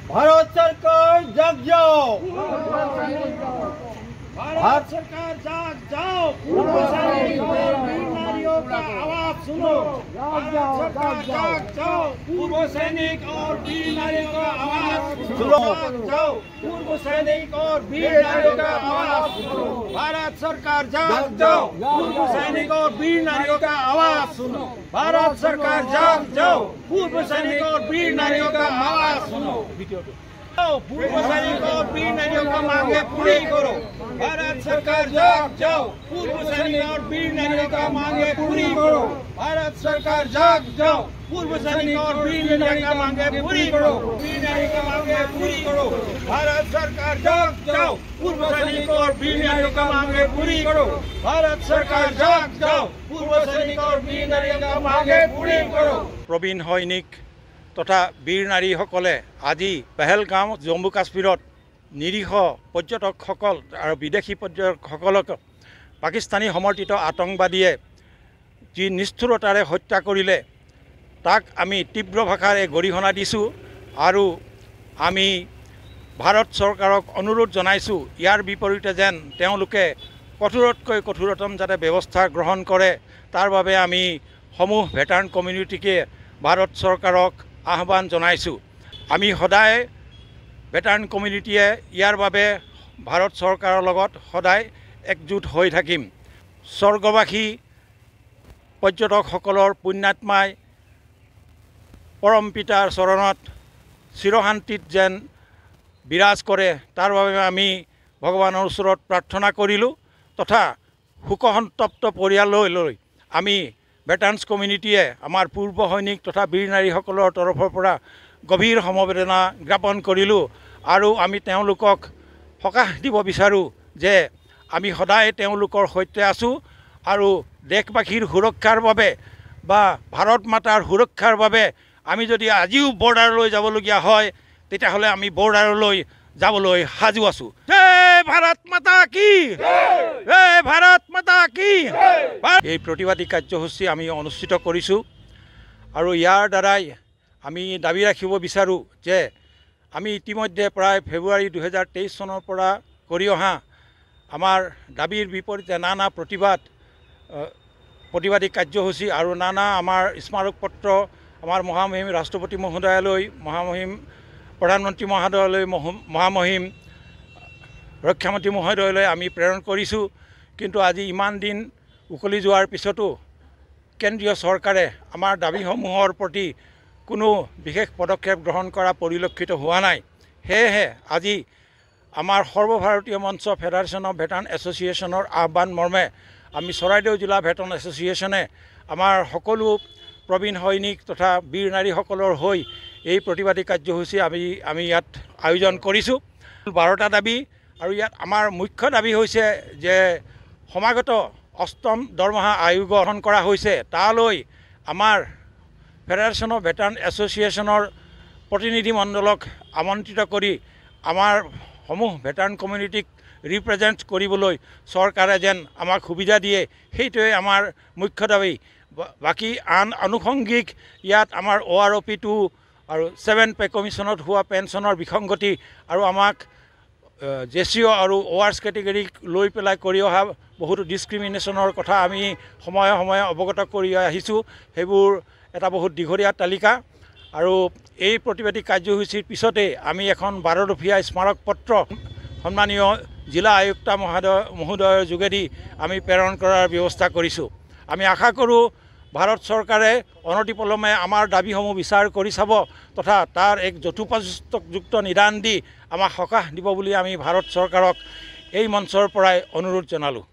भारत सरकार जग जाओ, भारत सरकार जाग जाओ, पूर्व सैनिक और वीर नारियों का आवाज सुनो। भारत सरकार जाग जाओ, पूर्व सैनिक और वीर नारियों का आवाज सुनो। जाओ, पूर्व सैनिक और वीर नारियों का आवाज सुनो। भारत सरकार जाग जाओ, पूर्व सैनिक और वीर नारियों का आवाज सुनो। भारत सरकार जाग जाओ, पूर्व सैनिक और वीर नारियों का आवाज सुनो। पूर्व सैनिक और वीर नारियों का मांगे पूरी करो। भारत सरकार जाग जाओ, पूर्व सैनिक और वीर नारियों का मांगे पूरी करो। भारत सरकार जाग जाओ, पूर्व सैनिक और वीर नारियों का मांगे पूरी करो। वीर नारियों का मांगे पूरी करो। भारत सरकार जाग जाओ, पूर्व सैनिक और वीर नारियों का मांगे पूरी करो। भारत सरकार जाग जाओ, पूर्व सैनिक और वीर नारियों का मांगे पूरी करो। प्रवीण सैनिक तथा वीर नारीসকলে আজি পেহেলগাঁও জম্মু কাশ্মীৰত নিৰীহ পৰ্যটকসকল আৰু বিদেশী পৰ্যটকসকলক পাকিস্তানী সমৰ্থিত আতংকবাদীয়ে যি নিষ্ঠুৰতাৰে হত্যা কৰিলে তাক আমি তীব্ৰ ভাষাৰে গৰিহণা দিছোঁ আৰু আমি ভাৰত চৰকাৰক অনুৰোধ জনাইছোঁ ইয়াৰ বিপৰীতে যেন তেওঁলোকে কঠোৰতকৈ কঠোৰতম যাতে ব্যৱস্থা গ্ৰহণ কৰে তাৰ বাবে আমি সমূহ ভেটাৰান কমিউনিটিকে ভাৰত চৰকাৰক আহ্বান জনাইছোঁ। আমি সদায় ভেটাৰান কমিউনিটিয়ে ইয়াৰ বাবে ভাৰত চৰকাৰৰ লগত সদায় একজোট হৈ থাকিম। স্বৰ্গবাসী পৰ্যটকসকলৰ পুণ্যাত্মাই পৰম পিতাৰ চৰণত চিৰশান্তিত যেন বিৰাজ কৰে তাৰ বাবে আমি ভগৱানৰ ওচৰত প্ৰাৰ্থনা কৰিলোঁ তথা শোকসন্তপ্ত পৰিয়াললৈ আমি ভেটাৰানছ কমিউনিটিয়ে আমাৰ পূৰ্ব সৈনিক তথা বীৰ নাৰীসকলৰ তৰফৰ পৰা গভীৰ সমবেদনা জ্ঞাপন কৰিলোঁ আৰু আমি তেওঁলোকক সকাহ দিব বিচাৰোঁ যে আমি সদায় তেওঁলোকৰ সৈতে আছোঁ আৰু দেশবাসীৰ সুৰক্ষাৰ বাবে বা ভাৰত মাতাৰ সুৰক্ষাৰ বাবে আমি যদি আজিও বৰ্ডাৰলৈ যাবলগীয়া হয় তেতিয়াহ'লে আমি বৰ্ডাৰলৈ যাবলৈ সাজু আছোঁ। জয় ভাৰত মাতা কি, জয় ভাৰত মাতা কি। এই প্ৰতিবাদী কাৰ্যসূচী আমি অনুষ্ঠিত কৰিছোঁ আৰু ইয়াৰ দ্বাৰাই আমি দাবী ৰাখিব বিচাৰোঁ যে আমি ইতিমধ্যে প্ৰায় ফেব্ৰুৱাৰী 2023 চনৰ পৰা কৰি অহা আমাৰ দাবীৰ বিপৰীতে নানা প্ৰতিবাদী কাৰ্যসূচী আৰু নানা আমাৰ স্মাৰক পত্ৰ আমাৰ মহামহিম ৰাষ্ট্ৰপতি মহোদয়ালৈ, মহামহিম প্ৰধানমন্ত্ৰী মহোদয়লৈ, মহামহিম ৰক্ষামন্ত্ৰী মহোদয়লৈ আমি প্ৰেৰণ কৰিছোঁ। কিন্তু আজি ইমান দিন উকলি যোৱাৰ পিছতো কেন্দ্ৰীয় চৰকাৰে আমাৰ দাবীসমূহৰ প্ৰতি কোনো বিশেষ পদক্ষেপ গ্ৰহণ কৰা পৰিলক্ষিত হোৱা নাই। সেয়েহে আজি আমাৰ সৰ্বভাৰতীয় মঞ্চ ফেডাৰেশ্যন অফ ভেটাৰান এছ'চিয়েশ্যনৰ আহ্বান মৰ্মে আমি চৰাইদেউ জিলা ভেটাৰান এছ'চিয়েশ্যনে আমাৰ সকলো প্ৰবীণ সৈনিক তথা বীৰ নাৰীসকলৰ হৈ এই প্ৰতিবাদী কাৰ্যসূচী আমি ইয়াত আয়োজন কৰিছোঁ। 12টা দাবী আৰু ইয়াত আমাৰ মুখ্য দাবী হৈছে যে সমাগত 8ম দৰমহা আয়োগ গঠন কৰা হৈছে তালৈ আমাৰ ফেডাৰেশ্যন অফ ভেটাৰান এছ'চিয়েশ্যনৰ প্ৰতিনিধিমণ্ডলক আমন্ত্ৰিত কৰি আমাৰ সমূহ ভেটাৰান কমিউনিটিক ৰিপ্ৰেজেণ্ট কৰিবলৈ চৰকাৰে যেন আমাক সুবিধা দিয়ে সেইটোৱে আমাৰ মুখ্য দাবী। বাকী আন আনুষংগিক ইয়াত আমাৰ OROP2 আৰু 7 পে কমিশ্যনত হোৱা পেঞ্চনৰ বিসংগতি আৰু আমাক জেচিঅ' আৰু ORS কেটেগৰীক লৈ পেলাই কৰি অহা বহুতো ডিছক্ৰিমিনেশ্যনৰ কথা আমি সময়ে সময়ে অৱগত কৰি আহিছোঁ। সেইবোৰ এটা বহুত দীঘলীয়া তালিকা আৰু এই প্ৰতিবাদী কাৰ্যসূচীৰ পিছতে আমি এখন 12দফীয়া স্মাৰক পত্ৰ সন্মানীয় জিলা আয়ুক্ত মহোদয়ৰ যোগেদি আমি প্ৰেৰণ কৰাৰ ব্যৱস্থা কৰিছোঁ। আমি আশা কৰোঁ ভাৰত চৰকাৰে অনতিপলমে আমাৰ দাবীসমূহ বিচাৰ কৰি চাব তথা তাৰ এক যথোপযুক্ত নিদান দি আমাক সকাহ দিব বুলি আমি ভাৰত চৰকাৰক এই মঞ্চৰ পৰাই অনুৰোধ জনালোঁ।